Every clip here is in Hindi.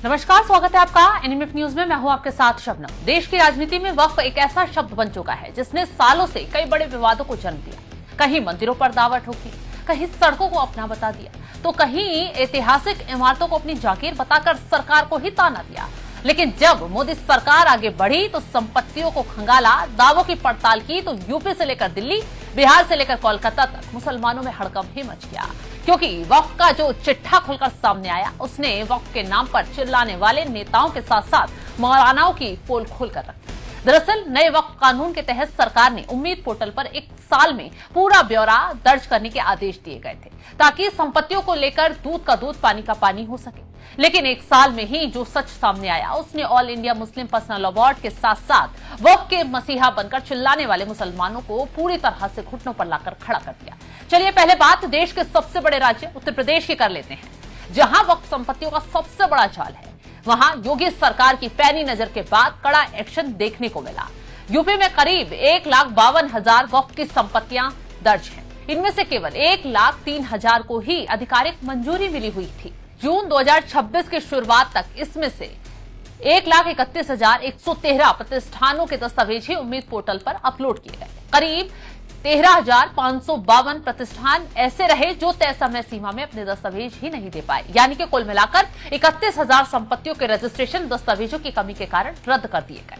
नमस्कार, स्वागत है आपका एनएमएफ न्यूज में। मैं हूं आपके साथ शबनम। देश की राजनीति में वक्फ एक ऐसा शब्द बन चुका है जिसने सालों से कई बड़े विवादों को जन्म दिया। कहीं मंदिरों पर दावा ठोकी, कहीं सड़कों को अपना बता दिया, तो कहीं ऐतिहासिक इमारतों को अपनी जागीर बताकर सरकार को ही ताना दिया। लेकिन जब मोदी सरकार आगे बढ़ी तो संपत्तियों को खंगाला, दावों की पड़ताल की तो यूपी से लेकर दिल्ली, बिहार से लेकर कोलकाता तक मुसलमानों में हड़कंप ही मच गया। क्योंकि वक्फ का जो चिट्ठा खुलकर सामने आया उसने वक्फ के नाम पर चिल्लाने वाले नेताओं के साथ साथ मौलानाओं की पोल खोलकर रखी। दरअसल नए वक्फ कानून के तहत सरकार ने उम्मीद पोर्टल पर एक साल में पूरा ब्यौरा दर्ज करने के आदेश दिए गए थे ताकि संपत्तियों को लेकर दूध का दूध पानी का पानी हो सके। लेकिन एक साल में ही जो सच सामने आया उसने all India Muslim personal award के साथ साथ वक्फ के मसीहा बनकर चिल्लाने वाले मुसलमानों को पूरी तरह से घुटनों पर लाकर खड़ा कर दिया। चलिए पहले बात देश के सबसे बड़े राज्य उत्तर प्रदेश की कर लेते हैं, जहां वक्फ संपत्तियों का सबसे बड़ा जाल है। वहां योगी सरकार की पैनी नजर के बाद कड़ा एक्शन देखने को मिला। यूपी में करीब 1,52,000 वक्फ की संपत्तियां दर्ज हैं। इनमें से केवल 1,03,000 को ही आधिकारिक मंजूरी मिली हुई थी। जून 2026 की शुरुआत तक इसमें से 1,31,113 प्रतिष्ठानों के दस्तावेज ही उम्मीद पोर्टल पर अपलोड किए गए। करीब 13,552 प्रतिष्ठान ऐसे रहे जो तय समय सीमा में अपने दस्तावेज ही नहीं दे पाए, यानी कि कुल मिलाकर 31,000 संपत्तियों के रजिस्ट्रेशन दस्तावेजों की कमी के कारण रद्द कर दिए गए।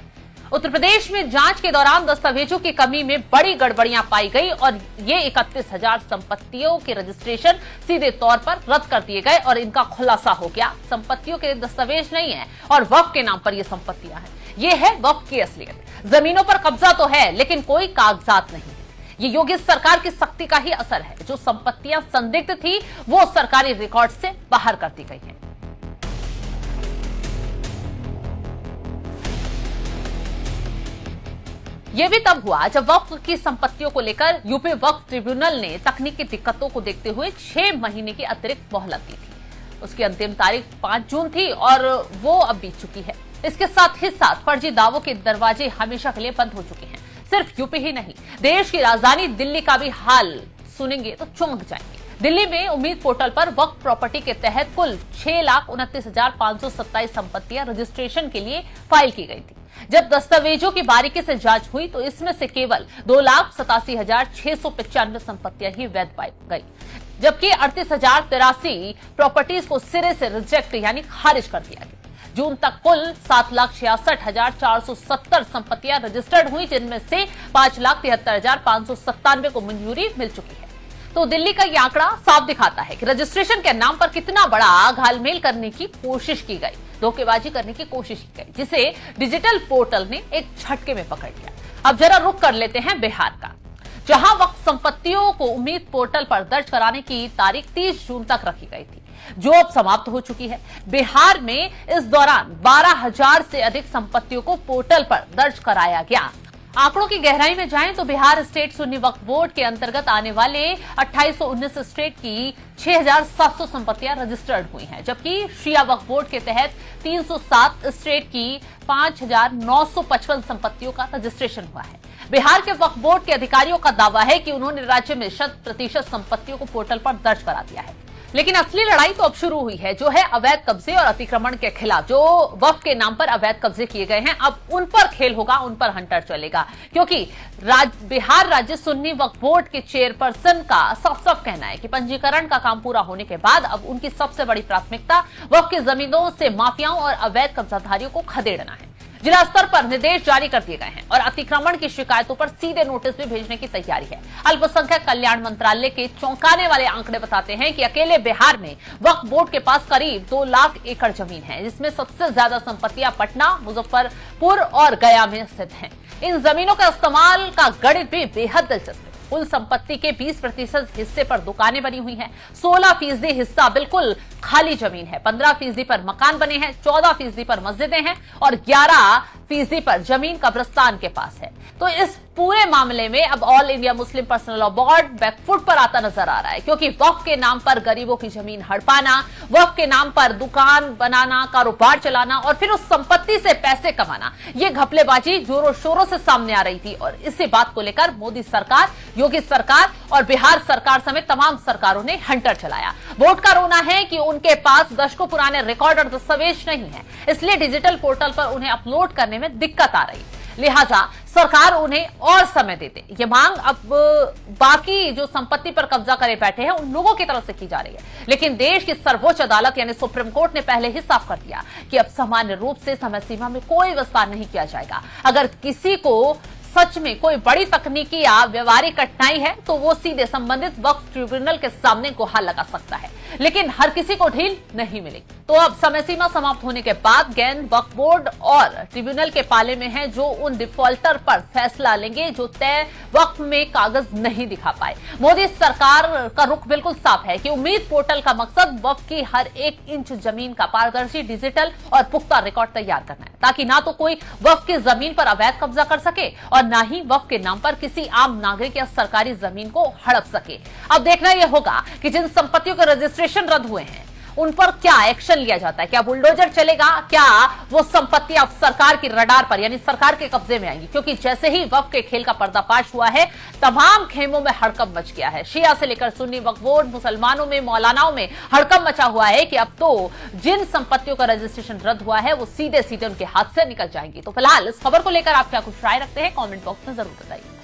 उत्तर प्रदेश में जांच के दौरान दस्तावेजों की कमी में बड़ी गड़बड़ियां पाई गई और ये 31,000 संपत्तियों के रजिस्ट्रेशन सीधे तौर पर रद्द कर दिए गए और इनका खुलासा हो गया संपत्तियों के दस्तावेज नहीं है और वक्फ के नाम पर ये संपत्तियां हैं। ये है वक्फ की असलियत। जमीनों पर कब्जा तो है लेकिन कोई कागजात नहीं है। ये योगी सरकार की सख्ती का ही असर है। जो संपत्तियां संदिग्ध थी वो सरकारी रिकॉर्ड से बाहर कर दी गई हैं। यह भी तब हुआ जब वक्फ की संपत्तियों को लेकर यूपी वक्फ ट्रिब्यूनल ने तकनीकी दिक्कतों को देखते हुए 6 महीने की अतिरिक्त मोहलत दी थी। उसकी अंतिम तारीख 5 जून थी और वो अब बीत चुकी है। इसके साथ ही साथ फर्जी दावों के दरवाजे हमेशा के लिए बंद हो चुके हैं। सिर्फ यूपी ही नहीं, देश की राजधानी दिल्ली का भी हाल सुनेंगे तो चौंक जाएंगे। दिल्ली में उम्मीद पोर्टल पर वक्फ प्रॉपर्टी के तहत कुल 6,29,527 संपत्तियां रजिस्ट्रेशन के लिए फाइल की गई थी। जब दस्तावेजों की बारीकी से जांच हुई तो इसमें से केवल 2,87,695 संपत्तियां ही वैध पाई गई, जबकि 38,083 प्रॉपर्टीज को सिरे से रिजेक्ट यानी खारिज कर दिया गया। जून तक कुल 7,66,470 संपत्तियां रजिस्टर्ड हुई, जिनमें से 5,73,597 को मंजूरी मिल चुकी है। तो दिल्ली का ये आंकड़ा साफ दिखाता है कि रजिस्ट्रेशन के नाम पर कितना बड़ा घालमेल करने की कोशिश की गई, धोखेबाजी करने की कोशिश की गई, जिसे डिजिटल पोर्टल ने एक झटके में पकड़ लिया। अब जरा रुक कर लेते हैं बिहार का, जहां वक्फ संपत्तियों को उम्मीद पोर्टल पर दर्ज कराने की तारीख 30 जून तक रखी गई थी, जो अब समाप्त हो चुकी है। बिहार में इस दौरान 12,000 से अधिक संपत्तियों को पोर्टल पर दर्ज कराया गया। आंकड़ों की गहराई में जाएं तो बिहार स्टेट सुन्नी वक्फ बोर्ड के अंतर्गत आने वाले 2819 स्टेट की 6,700 संपत्तियां रजिस्टर्ड हुई हैं, जबकि शिया वक्फ बोर्ड के तहत 307 स्टेट की 5,955 संपत्तियों का रजिस्ट्रेशन हुआ है। बिहार के वक्फ बोर्ड के अधिकारियों का दावा है कि उन्होंने राज्य में 100% संपत्तियों को पोर्टल पर दर्ज करा दिया है। लेकिन असली लड़ाई तो अब शुरू हुई है, जो है अवैध कब्जे और अतिक्रमण के खिलाफ। जो वक्फ के नाम पर अवैध कब्जे किए गए हैं, अब उन पर खेल होगा, उन पर हंटर चलेगा। क्योंकि बिहार राज्य सुन्नी वक्फ बोर्ड के चेयरपर्सन का साफ साफ कहना है कि पंजीकरण का काम पूरा होने के बाद अब उनकी सबसे बड़ी प्राथमिकता वक्फ की जमीनों से माफियाओं और अवैध कब्जाधारियों को खदेड़ना है। जिला स्तर पर निर्देश जारी कर दिए गए हैं और अतिक्रमण की शिकायतों पर सीधे नोटिस भी भेजने की तैयारी है। अल्पसंख्यक कल्याण मंत्रालय के चौंकाने वाले आंकड़े बताते हैं कि अकेले बिहार में वक्फ बोर्ड के पास करीब 2 लाख एकड़ जमीन है, जिसमें सबसे ज्यादा संपत्तियां पटना, मुजफ्फरपुर और गया में स्थित हैं। इन जमीनों का इस्तेमाल का गणित भी बेहद दिलचस्प है। कुल संपत्ति के 20% हिस्से पर दुकानें बनी हुई हैं, 16% हिस्सा बिल्कुल खाली जमीन है, 15% पर मकान बने हैं, 14% पर मस्जिदें हैं और फीसदी पर जमीन कब्रिस्तान के पास है। तो इस पूरे मामले में अब All India Muslim Personal Law Board backfoot पर आता नजर आ रहा है, क्योंकि वक्फ के नाम पर गरीबों की जमीन हड़पाना, वक्फ के नाम पर दुकान बनाना, कारोबार चलाना और फिर उस संपत्ति से पैसे कमाना, ये घपलेबाजी जोरों शोरों से सामने आ रही थी। और इसी बात को लेकर मोदी सरकार, योगी सरकार और बिहार सरकार समेत तमाम सरकारों ने हंटर चलाया। बोर्ड का रोना है कि उनके पास दशकों पुराने रिकॉर्ड और दस्तावेज नहीं है, इसलिए डिजिटल पोर्टल पर उन्हें अपलोड करने में दिक्कत आ रही, लिहाजा सरकार उन्हें और समय देते। ये मांग अब बाकी जो संपत्ति पर कब्जा करे बैठे हैं उन लोगों की तरफ से की जा रही है, लेकिन देश की सर्वोच्च अदालत यानी सुप्रीम कोर्ट ने पहले ही साफ कर दिया कि अब सामान्य रूप से समय सीमा में कोई विस्तार नहीं किया जाएगा। अगर किसी को सच में कोई बड़ी तकनीकी या व्यवहारिक कठिनाई है तो वो सीधे संबंधित वक्फ ट्रिब्यूनल के सामने गुहार लगा सकता है, लेकिन हर किसी को ढील नहीं मिलेगी। तो अब समय सीमा समाप्त होने के बाद गेंद वक्फ बोर्ड और ट्रिब्यूनल के पाले में है, जो उन डिफॉल्टर पर फैसला लेंगे जो तय वक्फ में कागज नहीं दिखा पाए। मोदी सरकार का रुख बिल्कुल साफ है कि उम्मीद पोर्टल का मकसद वक्फ की हर एक इंच जमीन का पारदर्शी, डिजिटल और पुख्ता रिकॉर्ड तैयार करना है, ताकि ना तो कोई वक्फ की जमीन पर अवैध कब्जा कर सके और ना ही वक्फ के नाम पर किसी आम नागरिक या सरकारी जमीन को हड़प सके। अब देखना यह होगा कि जिन संपत्तियों के रजिस्ट्रेशन रद्द हुए हैं उन पर क्या एक्शन लिया जाता है। क्या बुलडोजर चलेगा, क्या वो संपत्ति अब सरकार की रडार पर यानी सरकार के कब्जे में आएंगी, क्योंकि जैसे ही वक्फ के खेल का पर्दाफाश हुआ है तमाम खेमों में हड़कंप मच गया है। शिया से लेकर सुन्नी वक्फ बोर्ड, मुसलमानों में, मौलानाओं में हड़कंप मचा हुआ है कि अब तो जिन संपत्तियों का रजिस्ट्रेशन रद्द हुआ है वो सीधे सीधे उनके हाथ से निकल जाएंगी। तो फिलहाल इस खबर को लेकर आप क्या कुछ राय रखते हैं, कॉमेंट बॉक्स में जरूर बताइए।